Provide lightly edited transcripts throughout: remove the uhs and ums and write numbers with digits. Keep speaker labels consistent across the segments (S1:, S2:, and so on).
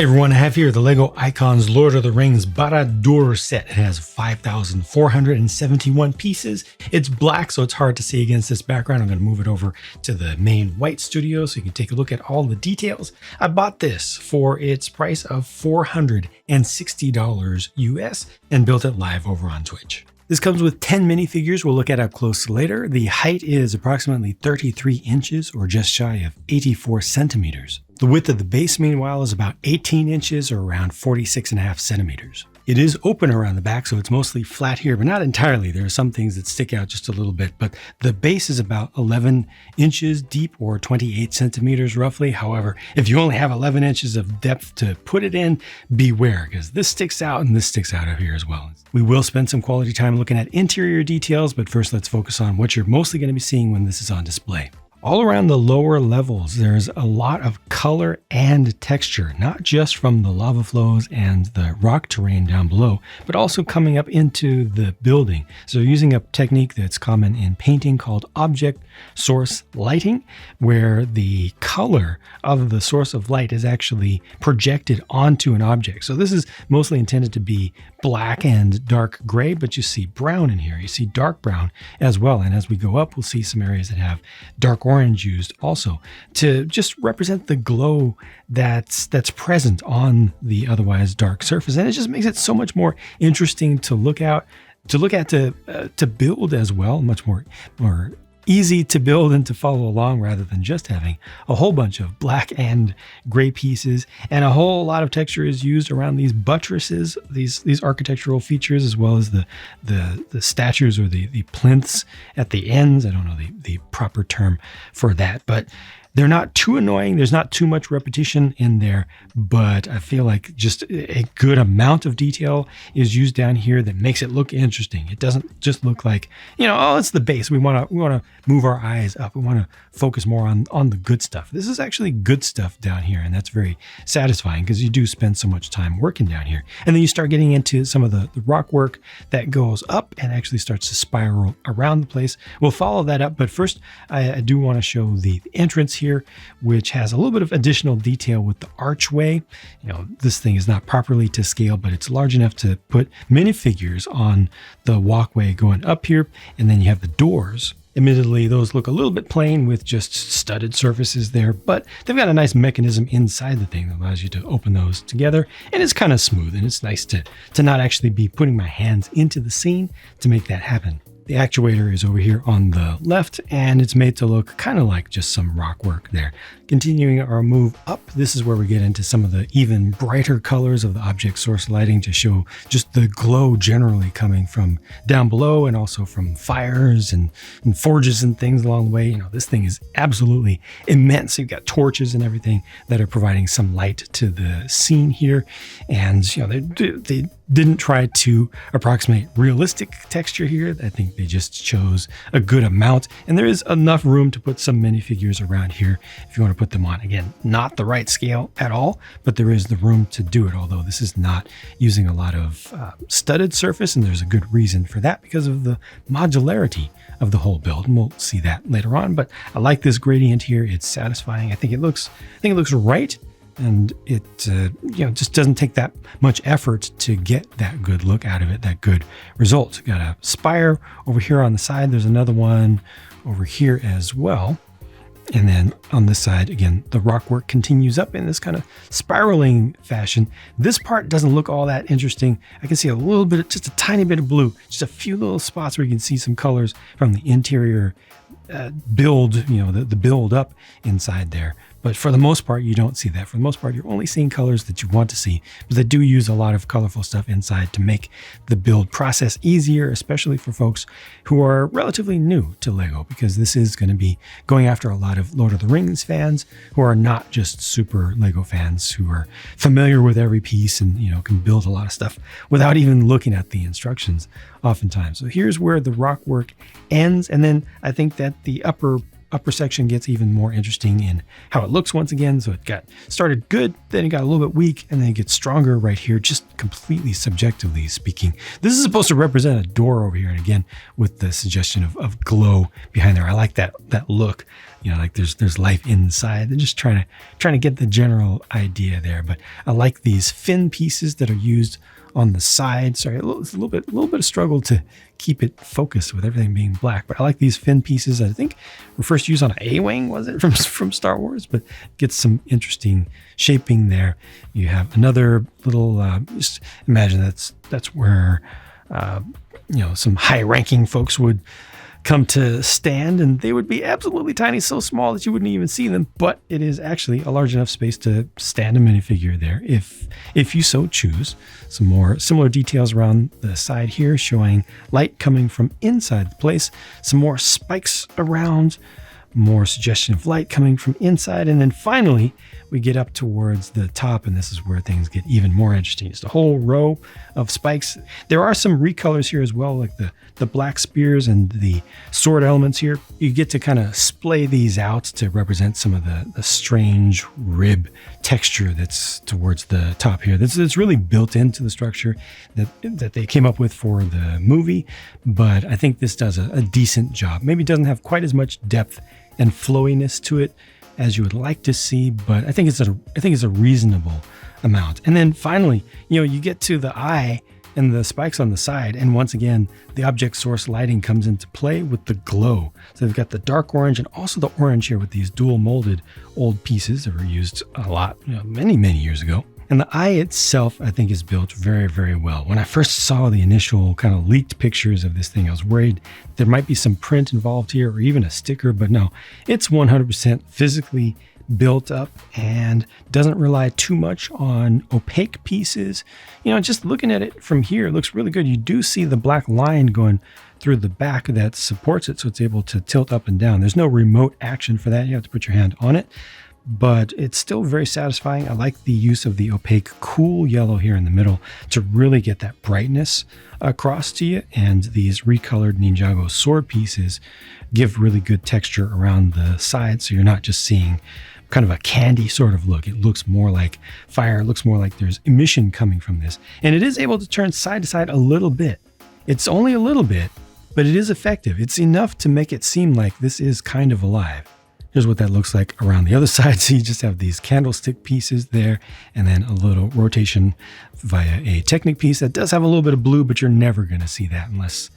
S1: Hey everyone, I have here the LEGO Icons Lord of the Rings Barad-dur set. It has 5,471 pieces. It's black, so it's hard to see against this background. I'm going to move it over to the main white studio so you can take a look at all the details. I bought this for its price of $460 US and built it live over on Twitch. This comes with 10 minifigures we'll look at up close later. The height is approximately 33 inches or just shy of 84 centimeters. The width of the base, meanwhile, is about 18 inches or around 46.5 centimeters. It is open around the back, so it's mostly flat here, but not entirely. There are some things that stick out just a little bit, but the base is about 11 inches deep or 28 centimeters roughly. However, if you only have 11 inches of depth to put it in, beware, because this sticks out and this sticks out of here as well. We will spend some quality time looking at interior details, but first let's focus on what you're mostly going to be seeing when this is on display. All around the lower levels, there's a lot of color and texture, not just from the lava flows and the rock terrain down below, but also coming up into the building. So using a technique that's common in painting called object source lighting, where the color of the source of light is actually projected onto an object. So this is mostly intended to be black and dark gray, but you see brown in here. You see dark brown as well. And as we go up, we'll see some areas that have dark orange used also to just represent the glow that's present on the otherwise dark surface. And it just makes it so much more interesting to look at, to build as well, much more easy to build and to follow along rather than just having a whole bunch of black and gray pieces. And a whole lot of texture is used around these buttresses, these architectural features, as well as the statues or the plinths at the ends. I don't know the proper term for that, but they're not too annoying. There's not too much repetition in there, but I feel like just a good amount of detail is used down here that makes it look interesting. It doesn't just look like, oh, it's the base. We want to move our eyes up. We want to focus more on the good stuff. This is actually good stuff down here, and that's very satisfying because you do spend so much time working down here. And then you start getting into some of the rock work that goes up and actually starts to spiral around the place. We'll follow that up, but first I do want to show the entrance here, which has a little bit of additional detail with the archway. This thing is not properly to scale, but it's large enough to put minifigures on the walkway going up here. And then you have the doors. Admittedly, those look a little bit plain with just studded surfaces there, but they've got a nice mechanism inside the thing that allows you to open those together. And it's kind of smooth, and it's nice to not actually be putting my hands into the scene to make that happen. The actuator is over here on the left, and it's made to look kind of like just some rock work there. Continuing our move up, this is where we get into some of the even brighter colors of the object source lighting to show just the glow generally coming from down below and also from fires and forges and things along the way. This thing is absolutely immense. You've got torches and everything that are providing some light to the scene here. And, they didn't try to approximate realistic texture here. I think they just chose a good amount, and there is enough room to put some minifigures around here if you want to put them on. Again, not the right scale at all, but there is the room to do it, although this is not using a lot of studded surface, and there's a good reason for that because of the modularity of the whole build, and we'll see that later on. But I like this gradient here. It's satisfying. I think it looks right. And it just doesn't take that much effort to get that good look out of it, that good result. Got a spire over here on the side. There's another one over here as well. And then on this side, again, the rock work continues up in this kind of spiraling fashion. This part doesn't look all that interesting. I can see a little bit, just a tiny bit of blue, just a few little spots where you can see some colors from the interior build, the build up inside there. But for the most part, you don't see that. For the most part, you're only seeing colors that you want to see, but they do use a lot of colorful stuff inside to make the build process easier, especially for folks who are relatively new to LEGO, because this is going to be going after a lot of Lord of the Rings fans who are not just super LEGO fans who are familiar with every piece and, can build a lot of stuff without even looking at the instructions oftentimes. So here's where the rock work ends. And then I think that the upper section gets even more interesting in how it looks once again. So it got started good, then it got a little bit weak, and then it gets stronger right here, just completely subjectively speaking. This is supposed to represent a door over here, and again, with the suggestion of glow behind there. I like that look. like there's life inside. They're just trying to get the general idea there. But I like these fin pieces that are used on the side. Sorry, it's a little bit of struggle to keep it focused with everything being black. But I like these fin pieces. I think were first used on an A-wing, was it, from Star Wars? But gets some interesting shaping there. You have another little. Just imagine that's where some high-ranking folks would come to stand, and they would be absolutely tiny, so small that you wouldn't even see them. But it is actually a large enough space to stand a minifigure there if you so choose. Some more similar details around the side here, showing light coming from inside the place. Some more spikes around, more suggestion of light coming from inside, and then finally we get up towards the top, and this is where things get even more interesting. It's a whole row of spikes. There are some recolors here as well, like the black spears and the sword elements here. You get to kind of splay these out to represent some of the strange rib texture that's towards the top here. It's really built into the structure that they came up with for the movie, but I think this does a decent job. Maybe it doesn't have quite as much depth and flowiness to it as you would like to see, but I think it's a reasonable amount. And then finally, you get to the eye and the spikes on the side, and once again, the object source lighting comes into play with the glow. So they've got the dark orange and also the orange here with these dual molded old pieces that were used a lot, many years ago. And the eye itself, I think, is built very, very well. When I first saw the initial kind of leaked pictures of this thing, I was worried there might be some print involved here or even a sticker, but no, it's 100% physically built up and doesn't rely too much on opaque pieces. Just looking at it from here, it looks really good. You do see the black line going through the back that supports it, so it's able to tilt up and down. There's no remote action for that. You have to put your hand on it, but it's still very satisfying. I like the use of the opaque cool yellow here in the middle to really get that brightness across to you. And these recolored Ninjago sword pieces give really good texture around the side, so you're not just seeing kind of a candy sort of look. It looks more like fire. It looks more like there's emission coming from this. And it is able to turn side to side a little bit. It's only a little bit, but it is effective. It's enough to make it seem like this is kind of alive. Here's what that looks like around the other side. So you just have these candlestick pieces there, and then a little rotation via a Technic piece that does have a little bit of blue, but you're never going to see that unless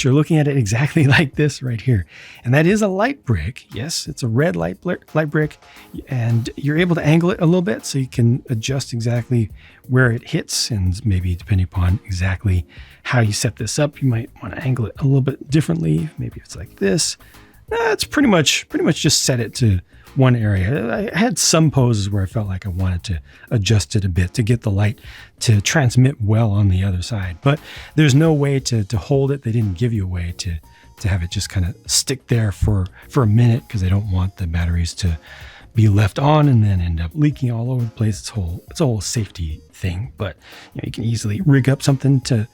S1: you're looking at it exactly like this right here. And that is a light brick. Yes, it's a red light brick, and you're able to angle it a little bit so you can adjust exactly where it hits, and maybe depending upon exactly how you set this up, you might want to angle it a little bit differently. Maybe it's like this. It's pretty much just set it to one area. I had some poses where I felt like I wanted to adjust it a bit to get the light to transmit well on the other side, but there's no way to hold it. They didn't give you a way to have it just kind of stick there for a minute, because they don't want the batteries to be left on and then end up leaking all over the place. It's a whole safety thing, but you can easily rig up something to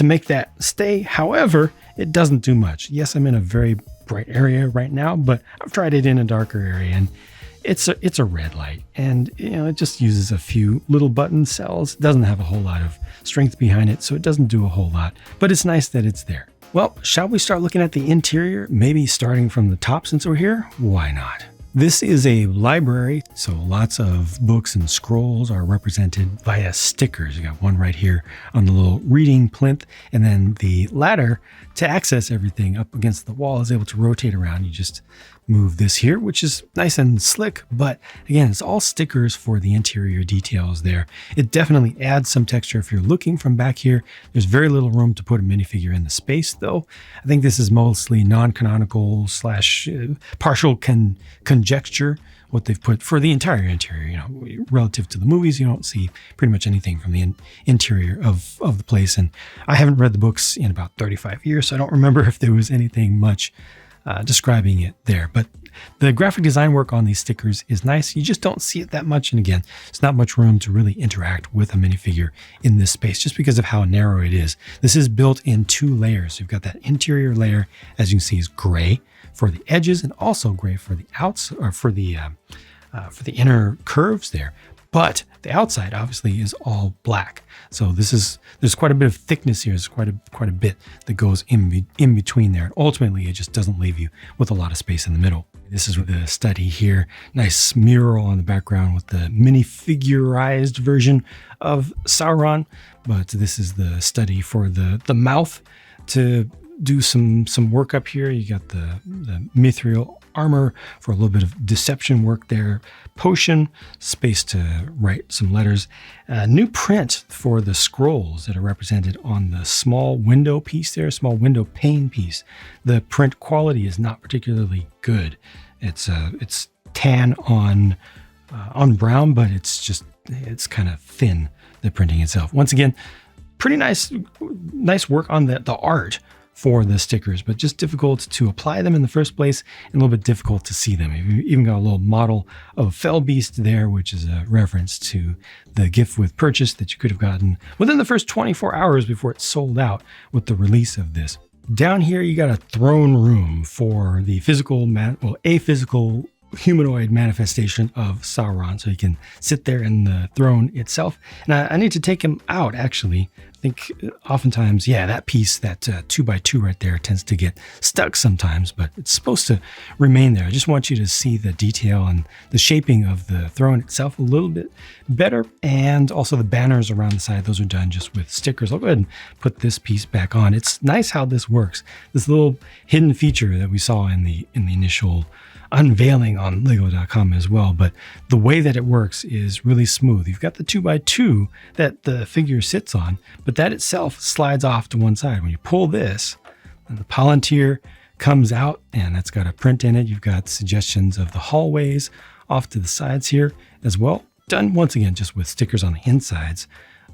S1: make that stay. However, it doesn't do much. Yes, I'm in a very bright area right now, but I've tried it in a darker area, and it's a red light, and it just uses a few little button cells. It doesn't have a whole lot of strength behind it, so it doesn't do a whole lot, but it's nice that it's there. Well, shall we start looking at the interior? Maybe starting from the top, since we're here? Why not? This is a library, so lots of books and scrolls are represented via stickers. You got one right here on the little reading plinth, and then the ladder to access everything up against the wall is able to rotate around. You just move this here, which is nice and slick, but again, it's all stickers for the interior details there. It definitely adds some texture if you're looking from back here. There's very little room to put a minifigure in the space, though. I think this is mostly non-canonical / partial conjecture, what they've put for the entire interior. Relative to the movies, you don't see pretty much anything from the interior of the place. And I haven't read the books in about 35 years, so I don't remember if there was anything much describing it there. But the graphic design work on these stickers is nice. You just don't see it that much. And again, it's not much room to really interact with a minifigure in this space just because of how narrow it is. This is built in 2 layers. You've got that interior layer, as you can see, is gray for the edges and also gray for the outs, or for the inner curves there. But the outside obviously is all black. So there's quite a bit of thickness here. There's quite a bit that goes in between there. And ultimately, it just doesn't leave you with a lot of space in the middle. This is the study here. Nice mural on the background with the minifigurized version of Sauron. But this is the study for the mouth to do some work up here. You got the mithril armor for a little bit of deception work there. Potion, space to write some letters. New print for the scrolls that are represented on the small window piece there, small window pane piece. The print quality is not particularly good. It's tan on brown, but it's kind of thin, the printing itself. Once again, pretty nice work on the art for the stickers, but just difficult to apply them in the first place and a little bit difficult to see them. You've even got a little model of Fell Beast there, which is a reference to the gift with purchase that you could have gotten within the first 24 hours before it sold out with the release of this. Down here, you got a throne room for the a physical humanoid manifestation of Sauron, so you can sit there in the throne itself. And I need to take him out, actually. I think oftentimes, that piece, that 2x2 right there tends to get stuck sometimes, but it's supposed to remain there. I just want you to see the detail and the shaping of the throne itself a little bit better. And also the banners around the side, those are done just with stickers. I'll go ahead and put this piece back on. It's nice how this works. This little hidden feature that we saw in the initial unveiling on Lego.com as well, but the way that it works is really smooth. You've got the 2x2 that the figure sits on, but that itself slides off to one side. When you pull this, and the Palantir comes out, and that's got a print in it. You've got suggestions of the hallways off to the sides here as well. Done once again just with stickers on the insides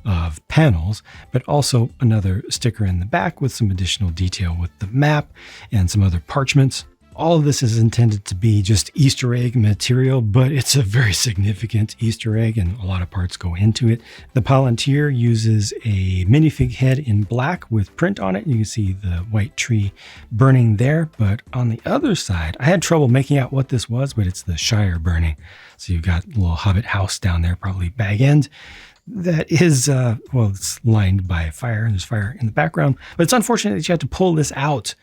S1: of panels, but also another sticker in the back with some additional detail with the map and some other parchments. All of this is intended to be just Easter egg material, but it's a very significant Easter egg and a lot of parts go into it. The Palantir uses a minifig head in black with print on it. You can see the white tree burning there, but on the other side, I had trouble making out what this was, but it's the Shire burning. So you've got a little hobbit house down there, probably Bag End. That is, it's lined by fire, and there's fire in the background, but it's unfortunate that you have to pull this out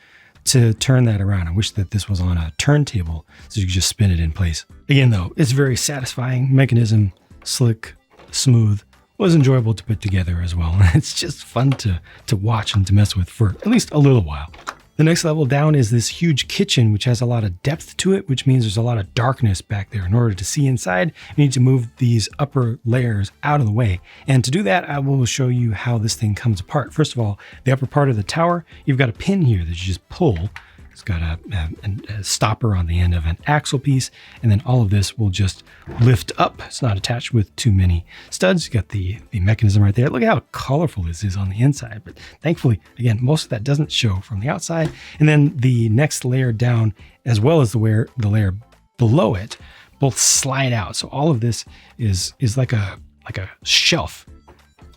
S1: to turn that around. I wish that this was on a turntable so you could just spin it in place. Again, though, it's very satisfying mechanism, slick, smooth, was enjoyable to put together as well. It's just fun to watch and to mess with for at least a little while. The next level down is this huge kitchen, which has a lot of depth to it, which means there's a lot of darkness back there. In order to see inside, you need to move these upper layers out of the way. And to do that, I will show you how this thing comes apart. First of all, the upper part of the tower, you've got a pin here that you just pull. It's got a stopper on the end of an axle piece, and then all of this will just lift up. It's not attached with too many studs. You got the mechanism right there. Look at how colorful this is on the inside, but thankfully, again, most of that doesn't show from the outside. And then the next layer down, as well as the layer below it, both slide out. So all of this is like a shelf,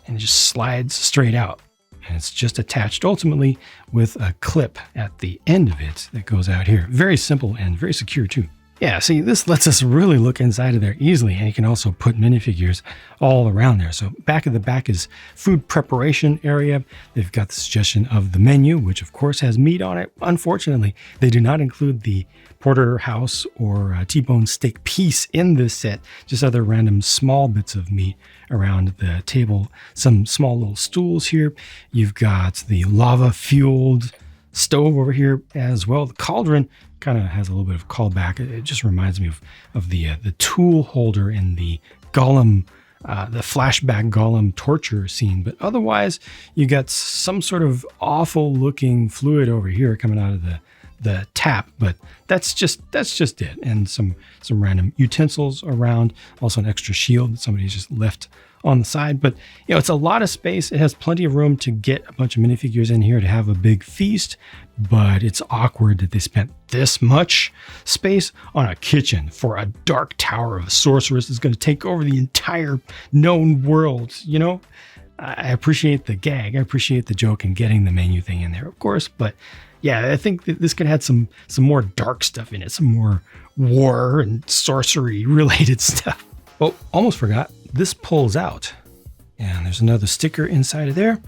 S1: and it just slides straight out. And it's just attached ultimately with a clip at the end of it that goes out here. Very simple and very secure too. Yeah, see, this lets us really look inside of there easily, and you can also put minifigures all around there. So back of the back is food preparation area. They've got the suggestion of the menu, which of course has meat on it. Unfortunately, they do not include the porterhouse or T-bone steak piece in this set, just other random small bits of meat around the table. Some small little stools here. You've got the lava-fueled stove over here as well. The cauldron kind of has a little bit of callback. It just reminds me of the tool holder in the Gollum, the flashback Gollum torture scene. But otherwise, you got some sort of awful looking fluid over here coming out of the tap, but that's just it. And some random utensils around, also an extra shield that somebody's just left on the side. But it's a lot of space. It has plenty of room to get a bunch of minifigures in here to have a big feast, but it's awkward that they spent this much space on a kitchen for a dark tower of a sorceress that's going to take over the entire known world. I appreciate the gag. I appreciate the joke and getting the menu thing in there, of course, but yeah, I think that this could have some more dark stuff in it, some more war and sorcery related stuff. Oh, almost forgot. This pulls out, and there's another sticker inside of there.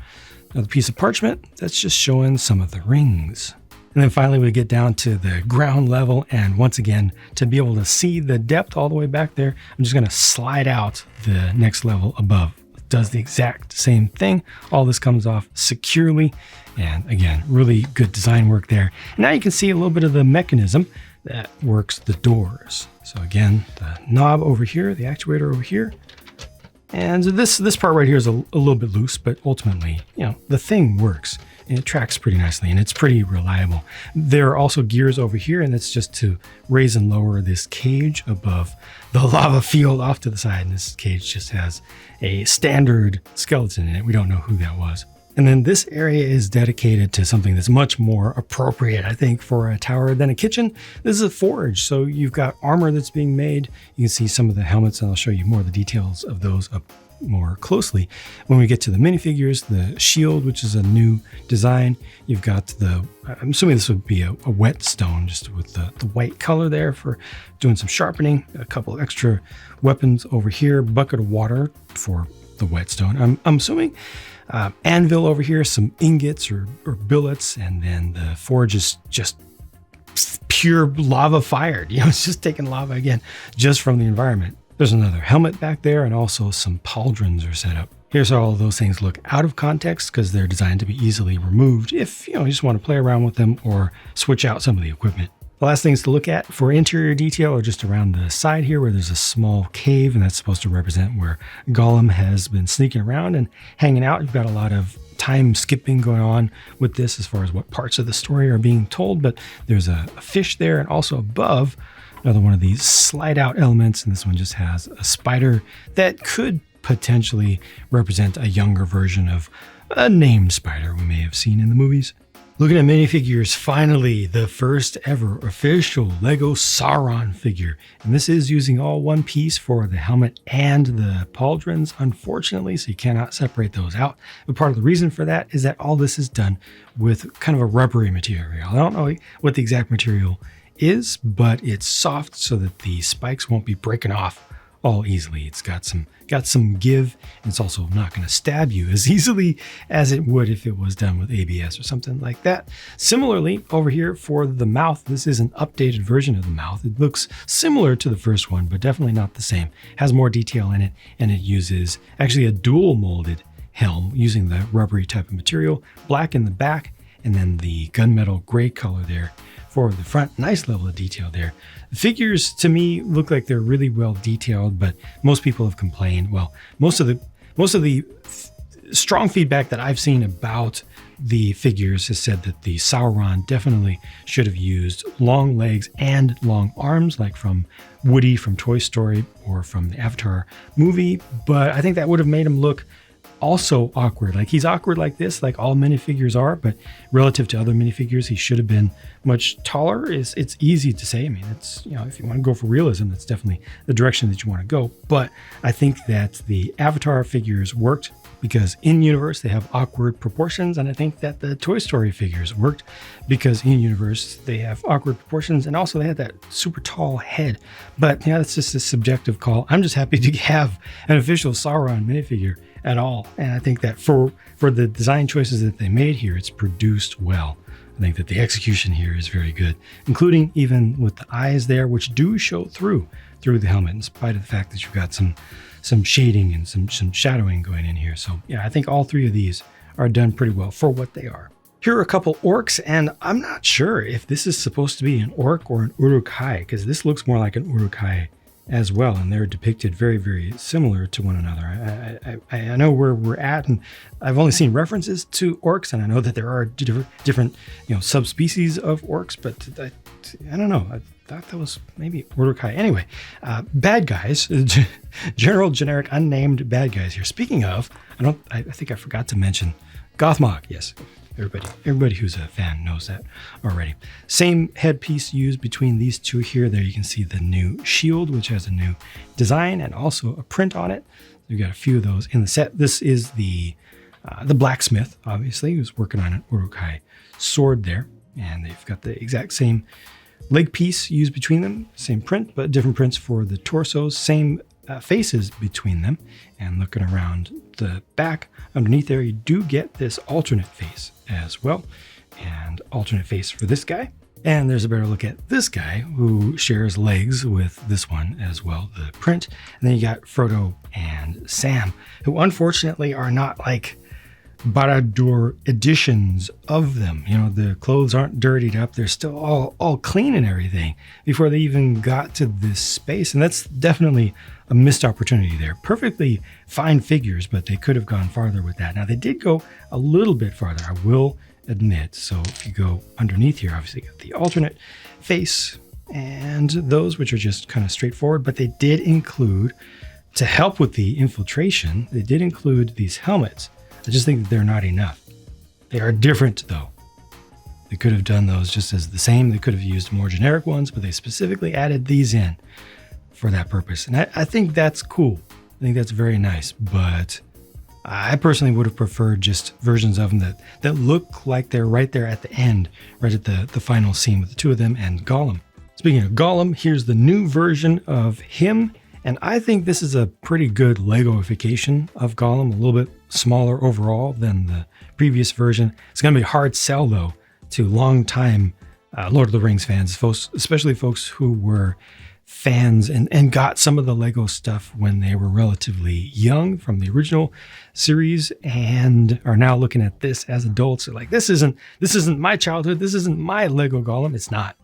S1: Another piece of parchment that's just showing some of the rings. And then finally we get down to the ground level, and once again, to be able to see the depth all the way back there, I'm just gonna slide out the next level above. It does the exact same thing. All this comes off securely, and again, really good design work there. And now you can see a little bit of the mechanism that works the doors. So again, the knob over here, the actuator over here. And this part right here is a little bit loose, but ultimately, the thing works. And it tracks pretty nicely, and it's pretty reliable. There are also gears over here, and that's just to raise and lower this cage above the lava field off to the side. And this cage just has a standard skeleton in it. We don't know who that was. And then this area is dedicated to something that's much more appropriate, I think, for a tower than a kitchen. This is a forge, so you've got armor that's being made. You can see some of the helmets, and I'll show you more of the details of those up more closely. When we get to the minifigures, the shield, which is a new design, you've got I'm assuming this would be a whetstone, just with the white color there for doing some sharpening. A couple extra weapons over here, bucket of water for the whetstone, I'm assuming. Anvil over here, some ingots or billets, and then the forge is just pure lava fired. It's just taking lava again, just from the environment. There's another helmet back there, and also some pauldrons are set up. Here's how all of those things look out of context, because they're designed to be easily removed if you just want to play around with them or switch out some of the equipment. The last things to look at for interior detail are just around the side here, where there's a small cave, and that's supposed to represent where Gollum has been sneaking around and hanging out. You've got a lot of time skipping going on with this as far as what parts of the story are being told, but there's a fish there, and also above, another one of these slide out elements, and this one just has a spider that could potentially represent a younger version of a named spider we may have seen in the movies. Looking at minifigures, finally, the first ever official Lego Sauron figure. And this is using all one piece for the helmet and the pauldrons, unfortunately, so you cannot separate those out. But part of the reason for that is that all this is done with kind of a rubbery material. I don't know what the exact material is, but it's soft so that the spikes won't be breaking off all easily. It's got some give, and it's also not going to stab you as easily as it would if it was done with ABS or something like that. Similarly, over here for the mouth, this is an updated version of the mouth. It looks similar to the first one, but definitely not the same. It has more detail in it, and it uses actually a dual molded helm using the rubbery type of material, black in the back, and then the gunmetal gray color there for the front. Nice level of detail there. The figures to me look like they're really well detailed, but most people have complained. Well, most of the strong feedback that I've seen about the figures has said that the Sauron definitely should have used long legs and long arms, like from Woody from Toy Story or from the Avatar movie. But I think that would have made him look also awkward. Like, he's awkward like this, like all minifigures are, but relative to other minifigures, he should have been much taller. It's easy to say. I mean, it's, if you want to go for realism, that's definitely the direction that you want to go. But I think that the Avatar figures worked because in universe they have awkward proportions, and I think that the Toy Story figures worked because in universe they have awkward proportions, and also they had that super tall head. But that's just a subjective call. I'm just happy to have an official Sauron minifigure at all, and I think that for the design choices that they made here, it's produced well. I think that the execution here is very good, including even with the eyes there, which do show through the helmet, in spite of the fact that you've got some shading and some shadowing going in here. So yeah, I think all three of these are done pretty well for what they are. Here are a couple orcs, and I'm not sure if this is supposed to be an orc or an Uruk-hai, because this looks more like an Uruk-hai as well, and they're depicted very, very similar to one another. I know where we're at, and I've only seen references to orcs, and I know that there are different subspecies of orcs, but I don't know. I thought that was maybe Uruk-hai. Anyway, bad guys, generic unnamed bad guys here. Speaking of, I think I forgot to mention Gothmog. Yes. Everybody who's a fan knows that already. Same headpiece used between these two here. There you can see the new shield, which has a new design and also a print on it. We've got a few of those in the set. This is the blacksmith, obviously, who's working on an Uruk-hai sword there. And they've got the exact same leg piece used between them. Same print, but different prints for the torsos. Same faces between them. And looking around the back underneath there, you do get this alternate face as well. and alternate face for this guy. And there's a better look at this guy who shares legs with this one as well, the print. And then you got Frodo and Sam, who unfortunately are not like Barad-dur editions of them. You know, the clothes aren't dirtied up. They're still all clean and everything before they even got to this space. And that's definitely a missed opportunity there. Perfectly fine figures, but they could have gone farther with that. Now, they did go a little bit farther, I will admit. So if you go underneath here, obviously you got the alternate face and those, which are just kind of straightforward, but they did include, to help with the infiltration, they did include these helmets. I just think that they're not enough. They are different though. They could have done those just as the same. They could have used more generic ones, but they specifically added these in for that purpose. And I think that's cool. I think that's very nice, but I personally would have preferred just versions of them that look like they're right there at the end, right at the final scene with the two of them and Gollum. Speaking of Gollum, here's the new version of him. And I think this is a pretty good Legoification of Gollum, a little bit smaller overall than the previous version. It's going to be a hard sell, though, to longtime Lord of the Rings fans, folks, especially folks who were fans and got some of the Lego stuff when they were relatively young from the original series and are now looking at this as adults. They're like, this isn't my childhood. This isn't my Lego Gollum. It's not.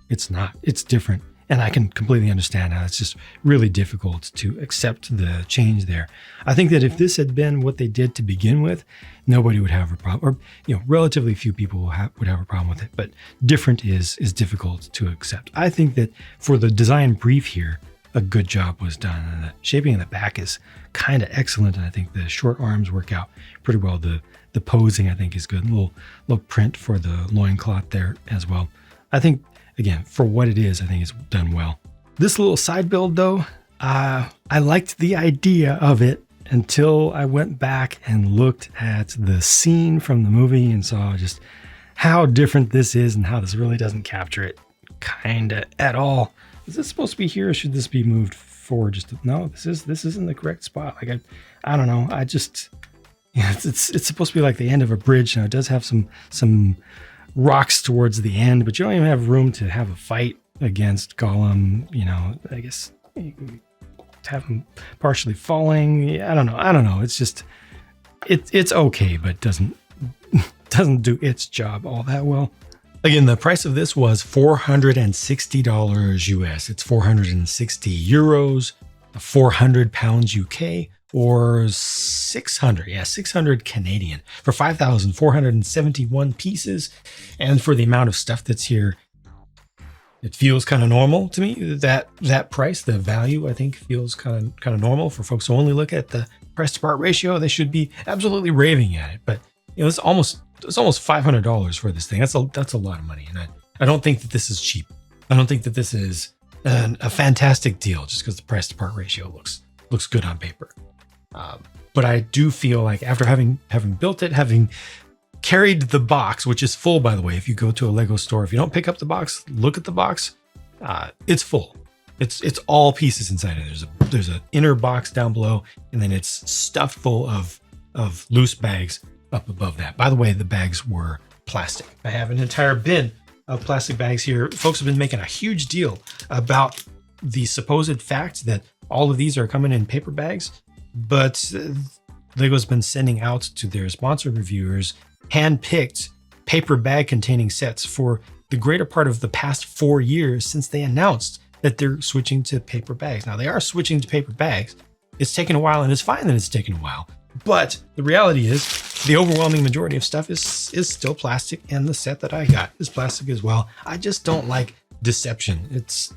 S1: It's different. And I can completely understand how it's just really difficult to accept the change there. I think that if this had been what they did to begin with, nobody would have a problem, or relatively few people would have a problem with it. But different is difficult to accept. I think that for the design brief here, a good job was done. And the shaping of the back is kind of excellent, and I think the short arms work out pretty well. The posing, I think, is good. A little print for the loincloth there as well. I think, again, for what it is, I think it's done well. This little side build, though, I liked the idea of it until I went back and looked at the scene from the movie and saw just how different this is and how this really doesn't capture it kinda at all. Is this supposed to be here, or should this be moved forward? No, this isn't the correct spot. Like I don't know. It's supposed to be like the end of a bridge. Now it does have some rocks towards the end, but you don't even have room to have a fight against Gollum. I guess you can have him partially falling. I don't know. It's just it's okay, but doesn't do its job all that well. Again, the price of this was $460 US. It's 460 euros, 400 pounds UK, or 600 Canadian for 5,471 pieces. And for the amount of stuff that's here, it feels kind of normal to me. That price, the value, I think feels kind of normal for folks who only look at the price to part ratio. They should be absolutely raving at it. But it's almost $500 for this thing. That's a lot of money, and I don't think that this is cheap. I don't think that this is a fantastic deal just because the price to part ratio looks good on paper. But I do feel like after having built it, having carried the box, which is full, by the way. If you go to a Lego store, if you don't pick up the box, look at the box. It's full. It's all pieces inside of it. There's an inner box down below, and then it's stuffed full of loose bags up above that. By the way, the bags were plastic. I have an entire bin of plastic bags here. Folks have been making a huge deal about the supposed fact that all of these are coming in paper bags, but Lego's been sending out to their sponsored reviewers hand-picked paper bag containing sets for the greater part of the past 4 years since they announced that they're switching to paper bags. Now, they are switching to paper bags. It's taken a while, and it's fine that it's taken a while. But the reality is the overwhelming majority of stuff is still plastic, and the set that I got is plastic as well. I just don't like deception. It's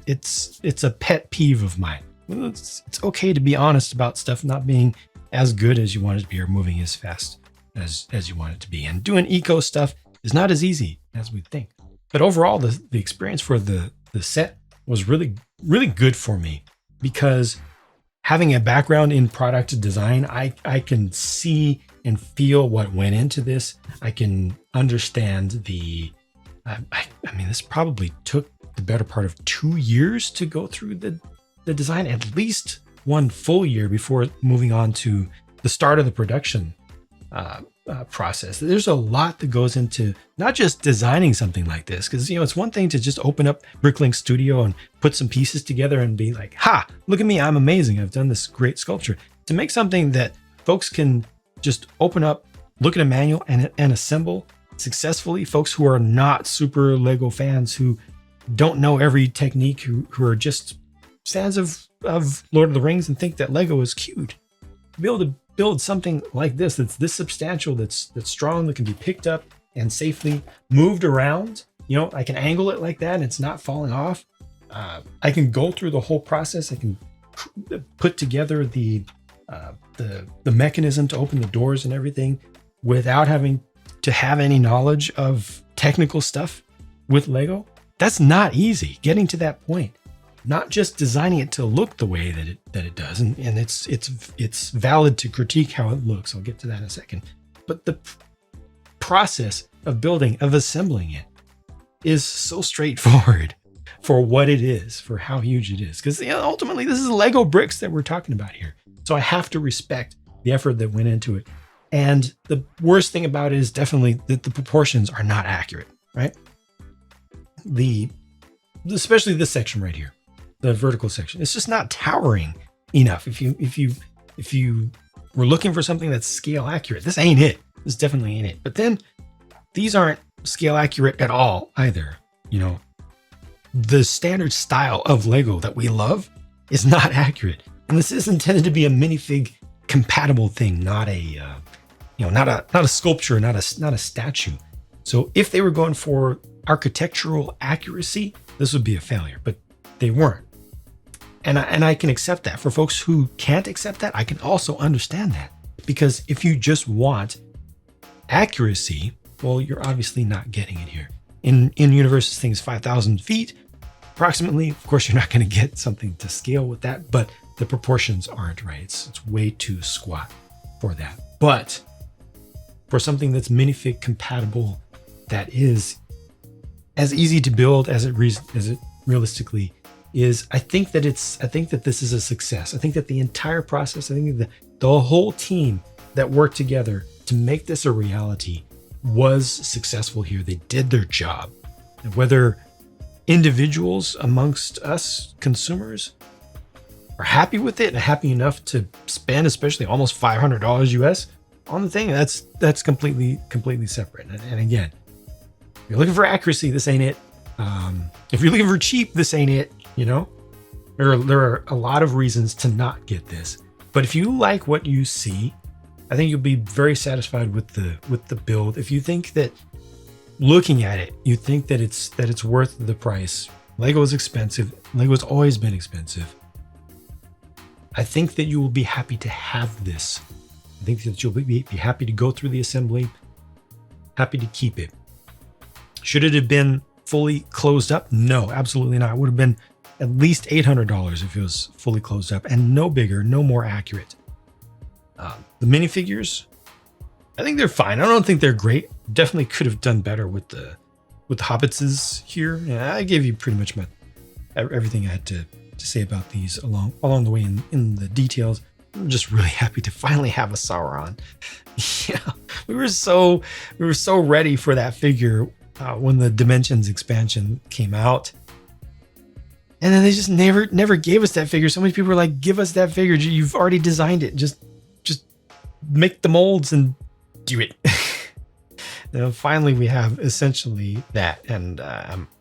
S1: a pet peeve of mine. It's okay to be honest about stuff not being as good as you want it to be or moving as fast as you want it to be. And doing eco stuff is not as easy as we think. But overall, the experience for the set was really, really good for me because having a background in product design, I can see and feel what went into this. I can understand this probably took the better part of 2 years to go through the design, at least 1 full year before moving on to the start of the production process. There's a lot that goes into not just designing something like this, because it's one thing to just open up Bricklink Studio and put some pieces together and be like, ha, look at me, I'm amazing, I've done this great sculpture. To make something that folks can just open up, look at a manual and assemble successfully, folks who are not super Lego fans, who don't know every technique, who are just fans of Lord of the Rings and think that Lego is cute, to be able to build something like this that's this substantial, that's strong, that can be picked up and safely moved around. I can angle it like that and it's not falling off. I can go through the whole process. I can put together the mechanism to open the doors and everything without having to have any knowledge of technical stuff with Lego. That's not easy, getting to that point. Not just designing it to look the way that it does, and it's valid to critique how it looks. I'll get to that in a second. But the process of building, of assembling it, is so straightforward for what it is, for how huge it is. Because ultimately, this is Lego bricks that we're talking about here. So I have to respect the effort that went into it. And the worst thing about it is definitely that the proportions are not accurate, right? Especially this section right here. The vertical section, it's just not towering enough. If you were looking for something that's scale accurate, this ain't it. This definitely ain't it. But then these aren't scale accurate at all either. The standard style of Lego that we love is not accurate, and this is intended to be a minifig compatible thing, not a not a sculpture, not a statue. So if they were going for architectural accuracy, this would be a failure. But they weren't. And I can accept that. For folks who can't accept that, I can also understand that. Because if you just want accuracy, well, you're obviously not getting it here. In Universe's thing is 5,000 feet, approximately. Of course, you're not going to get something to scale with that, but the proportions aren't right. It's way too squat for that. But for something that's minifig compatible, that is as easy to build as it realistically is, I think that this is a success. I think that the entire process, I think that the whole team that worked together to make this a reality was successful here. They did their job. And whether individuals amongst us consumers are happy with it and happy enough to spend, especially almost $500 US on the thing, that's completely separate. And again, if you're looking for accuracy, this ain't it. If you're looking for cheap, this ain't it. There are a lot of reasons to not get this. But if you like what you see, I think you'll be very satisfied with the build. If you think that looking at it, you think that it's worth the price. Lego is expensive. Lego's always been expensive. I think that you will be happy to have this. I think that you'll be happy to go through the assembly, happy to keep it. Should it have been fully closed up? No, absolutely not. It would have been at least $800 if it was fully closed up, and no bigger, no more accurate. The minifigures, I think they're fine. I don't think they're great. Definitely could have done better with the Hobbitses here. Yeah, I gave you pretty much everything I had to say about these along the way in the details. I'm just really happy to finally have a Sauron. Yeah, we were so ready for that figure when the Dimensions expansion came out. And then they just never gave us that figure. So many people were like, give us that figure. You've already designed it. Just make the molds and do it. Now, finally, we have essentially that. And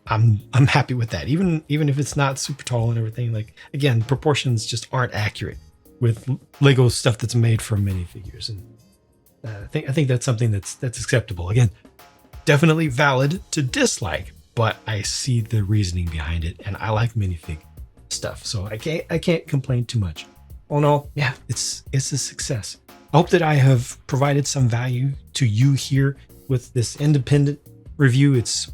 S1: I'm happy with that. Even if it's not super tall and everything. Like, again, proportions just aren't accurate with Lego stuff that's made for minifigures. And I think that's something that's acceptable. Again, definitely valid to dislike, but I see the reasoning behind it, and I like minifig stuff, so I can't complain too much. All in all, yeah, it's a success. I hope that I have provided some value to you here with this independent review. It's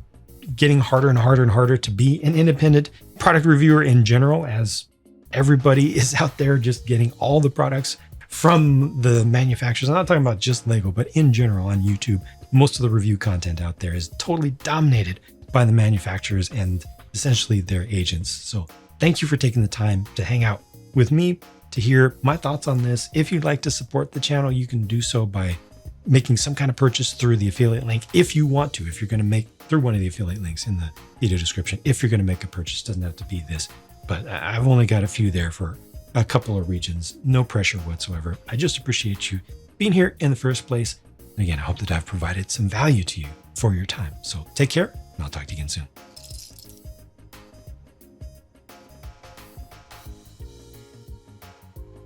S1: getting harder and harder and harder to be an independent product reviewer in general, as everybody is out there just getting all the products from the manufacturers. I'm not talking about just Lego, but in general on YouTube. Most of the review content out there is totally dominated by the manufacturers and essentially their agents. So thank you for taking the time to hang out with me to hear my thoughts on this. If you'd like to support the channel, you can do so by making some kind of purchase through the affiliate link if you want to, if you're going to make through one of the affiliate links in the video description, if you're going to make a purchase. Doesn't have to be this, but I've only got a few there for a couple of regions. No pressure whatsoever. I just appreciate you being here in the first place. And again, I hope that I've provided some value to you for your time. So take care, and I'll talk to you